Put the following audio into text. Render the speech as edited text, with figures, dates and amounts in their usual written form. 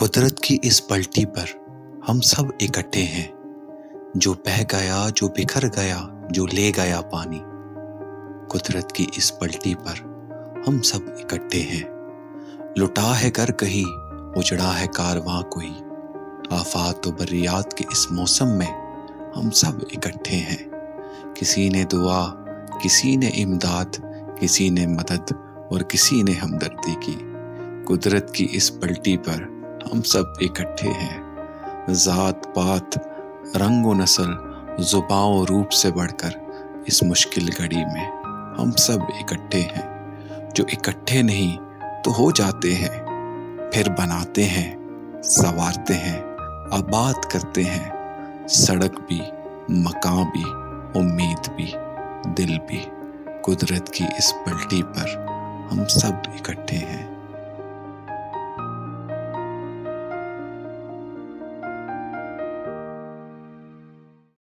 कुदरत की इस पलटी पर हम सब इकट्ठे हैं। जो बह गया, जो बिखर गया, जो ले गया पानी। कुदरत की इस पलटी पर हम सब इकट्ठे हैं। लुटा है घर कहीं, उजड़ा है कारवां कोई। आफात व बर्रियात के इस मौसम में हम सब इकट्ठे हैं। किसी ने दुआ, किसी ने इमदाद, किसी ने मदद और किसी ने हमदर्दी की। कुदरत की इस पलटी पर हम सब इकट्ठे हैं। ज़ात पात, रंग व नस्ल, ज़ुबान व रूप से बढ़कर इस मुश्किल घड़ी में हम सब इकट्ठे हैं। जो इकट्ठे नहीं तो हो जाते हैं, फिर बनाते हैं, संवारते हैं, आबाद करते हैं। सड़क भी, मकान भी, उम्मीद भी, दिल भी। कुदरत की इस पलटी पर हम सब इकट्ठे हैं।